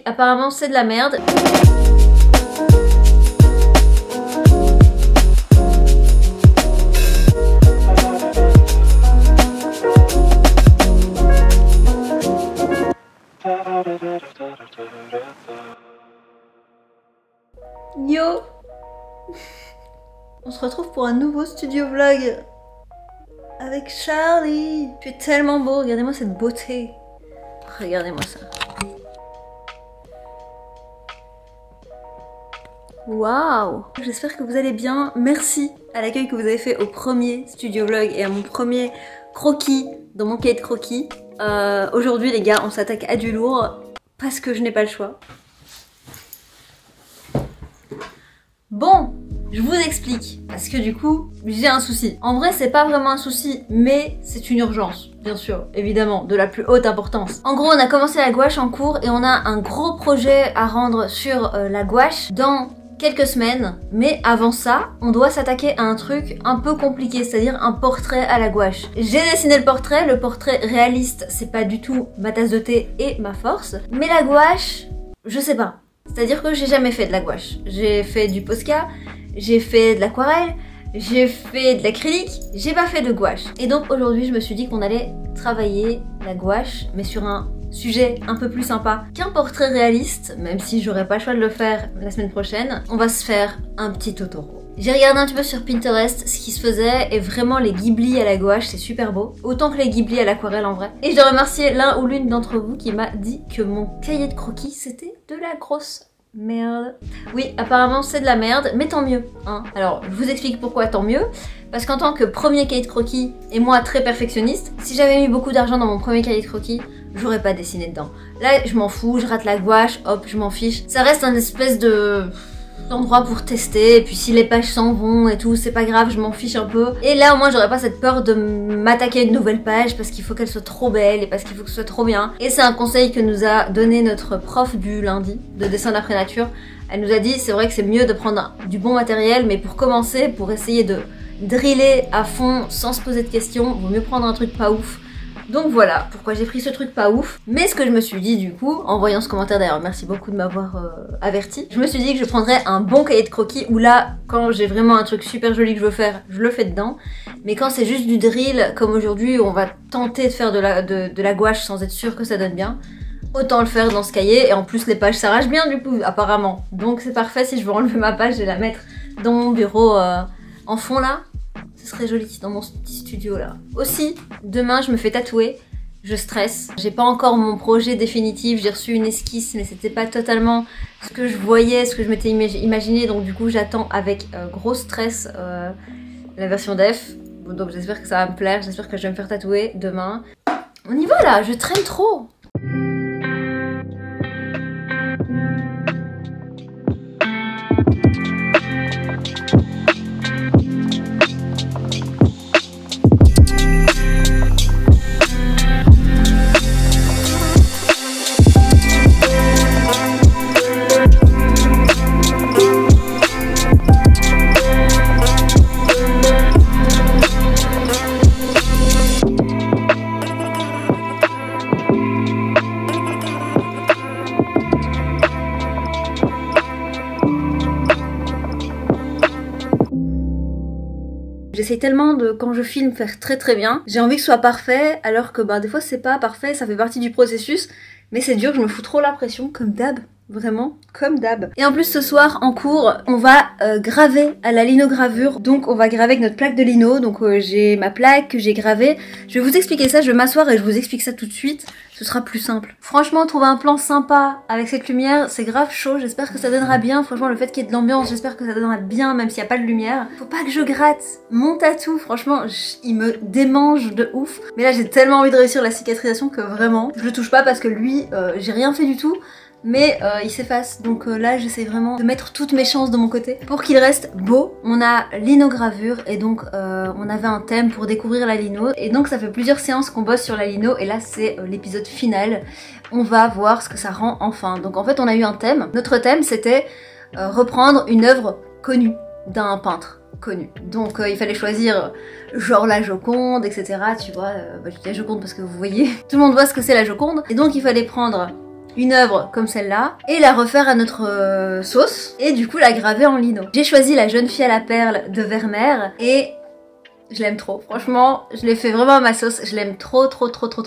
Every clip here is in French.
apparemment c'est de la merde. Yo. On se retrouve pour un nouveau studio vlog avec Charlie. Tu es tellement beau, regardez-moi cette beauté. Regardez-moi ça. Waouh! J'espère que vous allez bien. Merci à l'accueil que vous avez fait au premier studio vlog et à mon premier croquis dans mon cahier de croquis. Aujourd'hui les gars, on s'attaque à du lourd parce que je n'ai pas le choix. Bon, je vous explique, parce que du coup, j'ai un souci. En vrai, c'est pas vraiment un souci, mais c'est une urgence, bien sûr, évidemment, de la plus haute importance. En gros, on a commencé la gouache en cours et on a un gros projet à rendre sur la gouache dans quelques semaines. Mais avant ça, on doit s'attaquer à un truc un peu compliqué, c'est-à-dire un portrait à la gouache. J'ai dessiné le portrait réaliste, c'est pas du tout ma tasse de thé et ma force. Mais la gouache, je sais pas. C'est-à-dire que j'ai jamais fait de la gouache. J'ai fait du Posca, j'ai fait de l'aquarelle, j'ai fait de l'acrylique, j'ai pas fait de gouache. Et donc aujourd'hui je me suis dit qu'on allait travailler la gouache, mais sur un sujet un peu plus sympa qu'un portrait réaliste, même si j'aurais pas le choix de le faire la semaine prochaine. On va se faire un petit Totoro. J'ai regardé un petit peu sur Pinterest ce qui se faisait et vraiment les ghiblis à la gouache c'est super beau. Autant que les ghiblis à l'aquarelle en vrai. Et je dois remercier l'un ou l'une d'entre vous qui m'a dit que mon cahier de croquis c'était de la grosse merde. Oui, apparemment c'est de la merde, mais tant mieux, hein. Alors, je vous explique pourquoi tant mieux. Parce qu'en tant que premier cahier de croquis, et moi très perfectionniste, si j'avais mis beaucoup d'argent dans mon premier cahier de croquis, j'aurais pas dessiné dedans. Là, je m'en fous, je rate la gouache, hop, je m'en fiche. Ça reste un espèce d'endroit pour tester, et puis si les pages s'en vont et tout, c'est pas grave, je m'en fiche un peu. Et là au moins j'aurais pas cette peur de m'attaquer à une nouvelle page parce qu'il faut qu'elle soit trop belle et parce qu'il faut que ce soit trop bien. Et c'est un conseil que nous a donné notre prof du lundi de dessin d'après nature. Elle nous a dit c'est vrai que c'est mieux de prendre du bon matériel, mais pour commencer, pour essayer de driller à fond sans se poser de questions, vaut mieux prendre un truc pas ouf. Donc voilà pourquoi j'ai pris ce truc pas ouf. Mais ce que je me suis dit du coup, en voyant ce commentaire d'ailleurs, merci beaucoup de m'avoir averti, je me suis dit que je prendrais un bon cahier de croquis où là, quand j'ai vraiment un truc super joli que je veux faire, je le fais dedans. Mais quand c'est juste du drill, comme aujourd'hui où on va tenter de faire de la gouache sans être sûr que ça donne bien, autant le faire dans ce cahier. Et en plus les pages s'arrachent bien du coup, apparemment. Donc c'est parfait, si je veux enlever ma page et la mettre dans mon bureau en fond là. Ce serait joli dans mon petit studio là. Aussi, demain je me fais tatouer. Je stresse. J'ai pas encore mon projet définitif. J'ai reçu une esquisse, mais c'était pas totalement ce que je voyais, ce que je m'étais imaginé. Donc du coup, j'attends avec gros stress la version def. Donc j'espère que ça va me plaire. J'espère que je vais me faire tatouer demain. On y va là, je traîne trop. J'essaie tellement de, quand je filme, faire très bien. J'ai envie que ce soit parfait, alors que bah, des fois c'est pas parfait, ça fait partie du processus. Mais c'est dur, je me fous trop la pression, comme d'hab. Vraiment, comme d'hab. Et en plus ce soir en cours, on va graver à la linogravure. Donc on va graver avec notre plaque de lino. Donc j'ai ma plaque que j'ai gravée. Je vais vous expliquer ça, je vais m'asseoir et je vous explique ça tout de suite. Ce sera plus simple. Franchement, trouver un plan sympa avec cette lumière, c'est grave chaud. J'espère que ça donnera bien. Franchement, le fait qu'il y ait de l'ambiance, j'espère que ça donnera bien, même s'il n'y a pas de lumière. Faut pas que je gratte mon tatou. Franchement, il me démange de ouf. Mais là, j'ai tellement envie de réussir la cicatrisation que vraiment, je le touche pas parce que lui, j'ai rien fait du tout. Mais il s'efface, donc là j'essaie vraiment de mettre toutes mes chances de mon côté pour qu'il reste beau. On a linogravure et donc on avait un thème pour découvrir la lino. Et donc ça fait plusieurs séances qu'on bosse sur la lino et là c'est l'épisode final. On va voir ce que ça rend enfin. Donc en fait on a eu un thème. Notre thème c'était reprendre une œuvre connue d'un peintre connu. Donc il fallait choisir genre la Joconde, etc. Tu vois, je dis la Joconde parce que vous voyez, tout le monde voit ce que c'est la Joconde. Et donc il fallait prendre une œuvre comme celle-là et la refaire à notre sauce et du coup la graver en lino. J'ai choisi La jeune fille à la perle de Vermeer et je l'aime trop, franchement, je l'ai fait vraiment à ma sauce, je l'aime trop,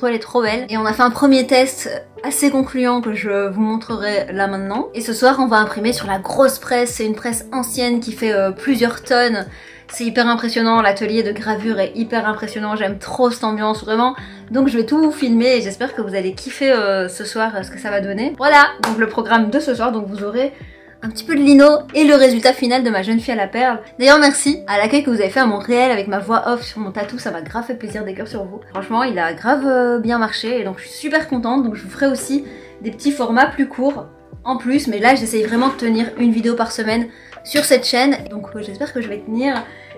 elle est trop belle. Et on a fait un premier test assez concluant que je vous montrerai là maintenant. Et ce soir, on va imprimer sur la grosse presse, c'est une presse ancienne qui fait plusieurs tonnes. C'est hyper impressionnant, l'atelier de gravure est hyper impressionnant, j'aime trop cette ambiance, vraiment. Donc je vais tout vous filmer et j'espère que vous allez kiffer ce soir ce que ça va donner. Voilà, donc le programme de ce soir, donc vous aurez un petit peu de lino et le résultat final de Ma jeune fille à la perle. D'ailleurs merci à l'accueil que vous avez fait à mon réel avec ma voix off sur mon tatou, ça m'a grave fait plaisir, des cœurs sur vous. Franchement il a grave bien marché et donc je suis super contente, donc je vous ferai aussi des petits formats plus courts en plus, mais là j'essaye vraiment de tenir une vidéo par semaine sur cette chaîne, donc j'espère que je vais tenir,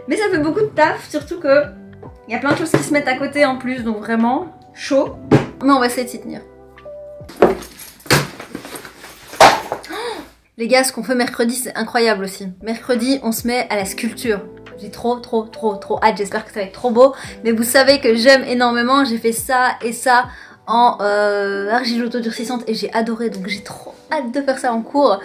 mais ça fait beaucoup de taf, surtout que il y a plein de choses qui se mettent à côté en plus, donc vraiment chaud, mais on va essayer de s'y tenir. Les gars, ce qu'on fait mercredi, c'est incroyable aussi. Mercredi, on se met à la sculpture. J'ai trop hâte, j'espère que ça va être trop beau. Mais vous savez que j'aime énormément, j'ai fait ça et ça en argile autodurcissante et j'ai adoré, donc j'ai trop hâte de faire ça en cours.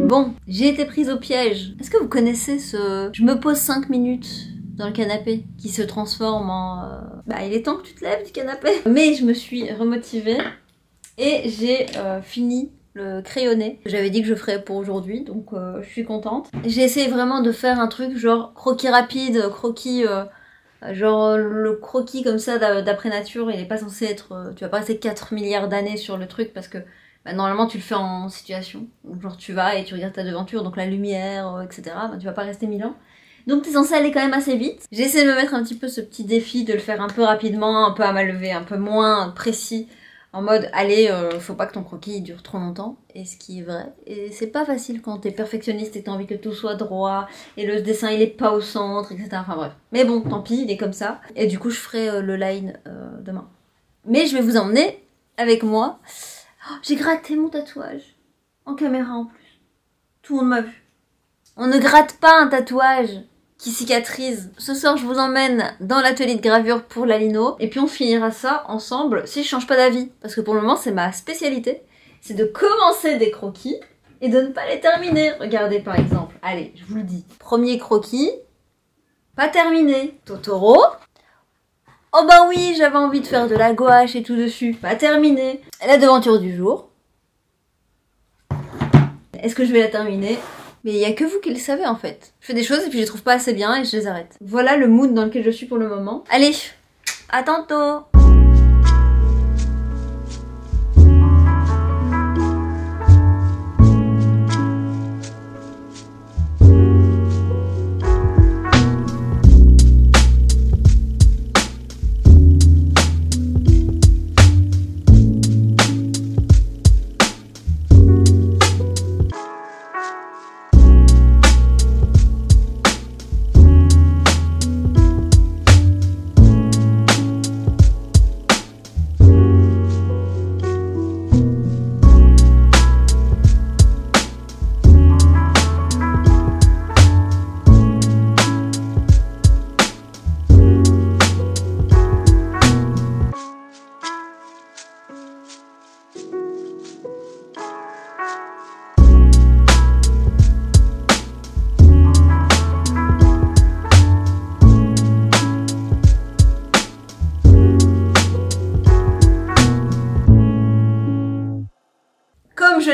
Bon, j'ai été prise au piège. Est-ce que vous connaissez ce... Je me pose 5 minutes dans le canapé qui se transforme en... Bah il est temps que tu te lèves du canapé. Mais je me suis remotivée et j'ai fini le crayonné que j'avais dit que je ferais pour aujourd'hui, donc je suis contente. J'ai essayé vraiment de faire un truc genre croquis rapide, croquis... genre le croquis comme ça d'après nature, il est pas censé être... tu vas pas rester 4 milliards d'années sur le truc parce que bah, normalement tu le fais en situation, donc, genre tu vas et tu regardes ta devanture, donc la lumière, etc. Bah, tu vas pas rester 1000 ans. Donc t'es censé aller quand même assez vite. J'ai essayé de me mettre un petit peu ce petit défi, de le faire un peu rapidement, un peu à main levée, un peu moins précis, en mode allez, faut pas que ton croquis dure trop longtemps, et ce qui est vrai. Et c'est pas facile quand t'es perfectionniste et t'as envie que tout soit droit, et le dessin il est pas au centre, etc. Enfin bref. Mais bon, tant pis, il est comme ça. Et du coup je ferai le line demain. Mais je vais vous emmener avec moi. Oh, j'ai gratté mon tatouage. En caméra en plus. Tout le monde m'a vu. On ne gratte pas un tatouage qui cicatrise. Ce soir, je vous emmène dans l'atelier de gravure pour la lino. Et puis on finira ça ensemble si je change pas d'avis. Parce que pour le moment, c'est ma spécialité. C'est de commencer des croquis et de ne pas les terminer. Regardez par exemple. Allez, je vous le dis. Premier croquis. Pas terminé. Totoro. Oh bah oui, j'avais envie de faire de la gouache et tout dessus. Pas terminé. La devanture du jour. Est-ce que je vais la terminer? Mais il y a que vous qui le savez en fait. Je fais des choses et puis je les trouve pas assez bien et je les arrête. Voilà le mood dans lequel je suis pour le moment. Allez, à tantôt!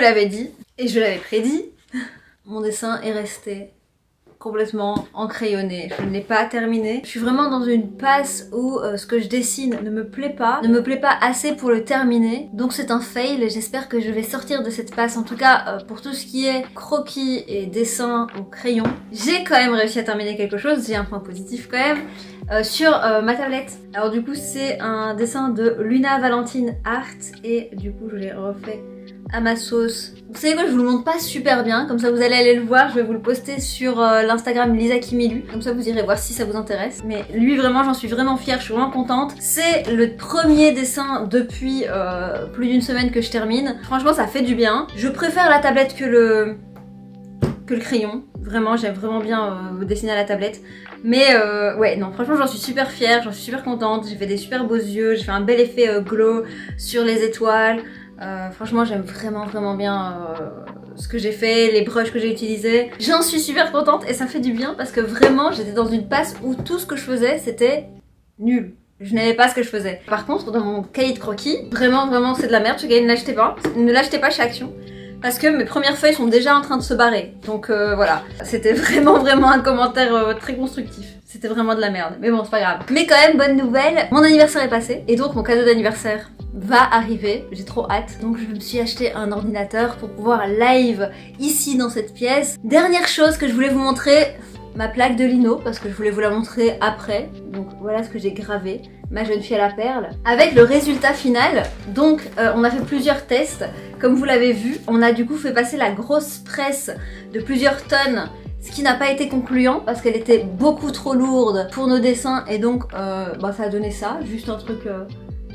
l'avais dit et je l'avais prédit, mon dessin est resté complètement encrayonné. Je ne l'ai pas terminé. Je suis vraiment dans une passe où ce que je dessine ne me plaît pas assez pour le terminer. Donc c'est un fail et j'espère que je vais sortir de cette passe. En tout cas, pour tout ce qui est croquis et dessin au crayon, j'ai quand même réussi à terminer quelque chose. J'ai un point positif quand même. Sur ma tablette. Alors du coup c'est un dessin de Luna Valentine Art et du coup je l'ai refait à ma sauce. Vous savez quoi, je vous le montre pas super bien, comme ça vous allez aller le voir, je vais vous le poster sur l'Instagram Lisa Kimilu, comme ça vous irez voir si ça vous intéresse. Mais lui vraiment j'en suis vraiment fière, je suis vraiment contente. C'est le premier dessin depuis plus d'une semaine que je termine. Franchement ça fait du bien. Je préfère la tablette que le crayon. Vraiment, j'aime vraiment bien dessiner à la tablette. Mais ouais, non, franchement, j'en suis super fière, j'en suis super contente. J'ai fait des super beaux yeux, j'ai fait un bel effet glow sur les étoiles. Franchement, j'aime vraiment bien ce que j'ai fait, les brushes que j'ai utilisés. J'en suis super contente et ça fait du bien parce que vraiment, j'étais dans une passe où tout ce que je faisais, c'était nul. Je n'aimais pas ce que je faisais. Par contre, dans mon cahier de croquis, vraiment, c'est de la merde. Ce cahier, ne l'achetez pas. Ne l'achetez pas chez Action. Parce que mes premières feuilles sont déjà en train de se barrer. Donc voilà, c'était vraiment un commentaire très constructif. C'était vraiment de la merde, mais bon c'est pas grave. Mais quand même, bonne nouvelle, mon anniversaire est passé et donc mon cadeau d'anniversaire va arriver, j'ai trop hâte. Donc je me suis acheté un ordinateur pour pouvoir live ici dans cette pièce. Dernière chose que je voulais vous montrer, ma plaque de lino, parce que je voulais vous la montrer après. Donc voilà ce que j'ai gravé, ma jeune fille à la perle, avec le résultat final. Donc on a fait plusieurs tests, comme vous l'avez vu. On a du coup fait passer la grosse presse de plusieurs tonnes, ce qui n'a pas été concluant parce qu'elle était beaucoup trop lourde pour nos dessins et donc ça a donné ça, juste un truc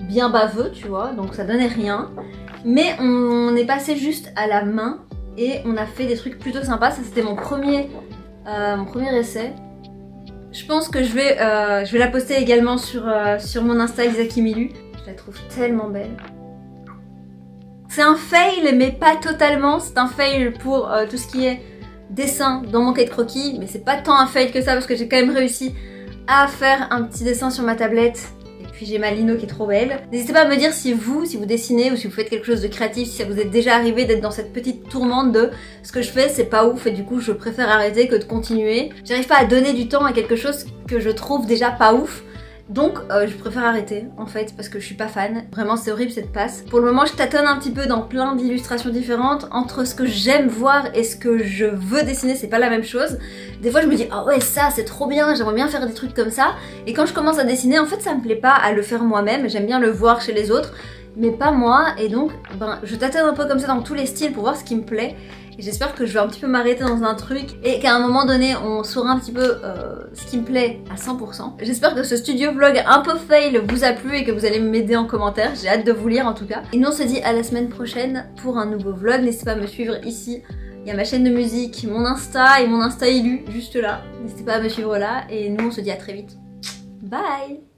bien baveux tu vois, donc ça donnait rien. Mais on est passé juste à la main et on a fait des trucs plutôt sympas. Ça c'était mon premier essai. Je pense que je vais la poster également sur mon Insta Lisa Kimilu. Je la trouve tellement belle. C'est un fail mais pas totalement, c'est un fail pour tout ce qui est dessin dans mon cahier de croquis, mais c'est pas tant un fail que ça parce que j'ai quand même réussi à faire un petit dessin sur ma tablette. Et puis j'ai ma lino qui est trop belle. N'hésitez pas à me dire si vous dessinez ou si vous faites quelque chose de créatif, si ça vous est déjà arrivé d'être dans cette petite tourmente de ce que je fais c'est pas ouf et du coup je préfère arrêter que de continuer. J'arrive pas à donner du temps à quelque chose que je trouve déjà pas ouf. Donc je préfère arrêter en fait parce que je suis pas fan. Vraiment c'est horrible cette passe. Pour le moment je tâtonne un petit peu dans plein d'illustrations différentes. Entre ce que j'aime voir et ce que je veux dessiner c'est pas la même chose. Des fois je me dis ah ouais ça c'est trop bien, j'aimerais bien faire des trucs comme ça. Et quand je commence à dessiner en fait ça me plaît pas à le faire moi-même. J'aime bien le voir chez les autres mais pas moi. Et donc je tâtonne un peu comme ça dans tous les styles pour voir ce qui me plaît. Et j'espère que je vais un petit peu m'arrêter dans un truc et qu'à un moment donné on saura un petit peu ce qui me plaît à 100%. J'espère que ce studio vlog un peu fail vous a plu et que vous allez m'aider en commentaire. J'ai hâte de vous lire en tout cas. Et nous on se dit à la semaine prochaine pour un nouveau vlog. N'hésitez pas à me suivre ici. Il y a ma chaîne de musique, mon Insta et mon Insta élu juste là. N'hésitez pas à me suivre là et nous on se dit à très vite. Bye!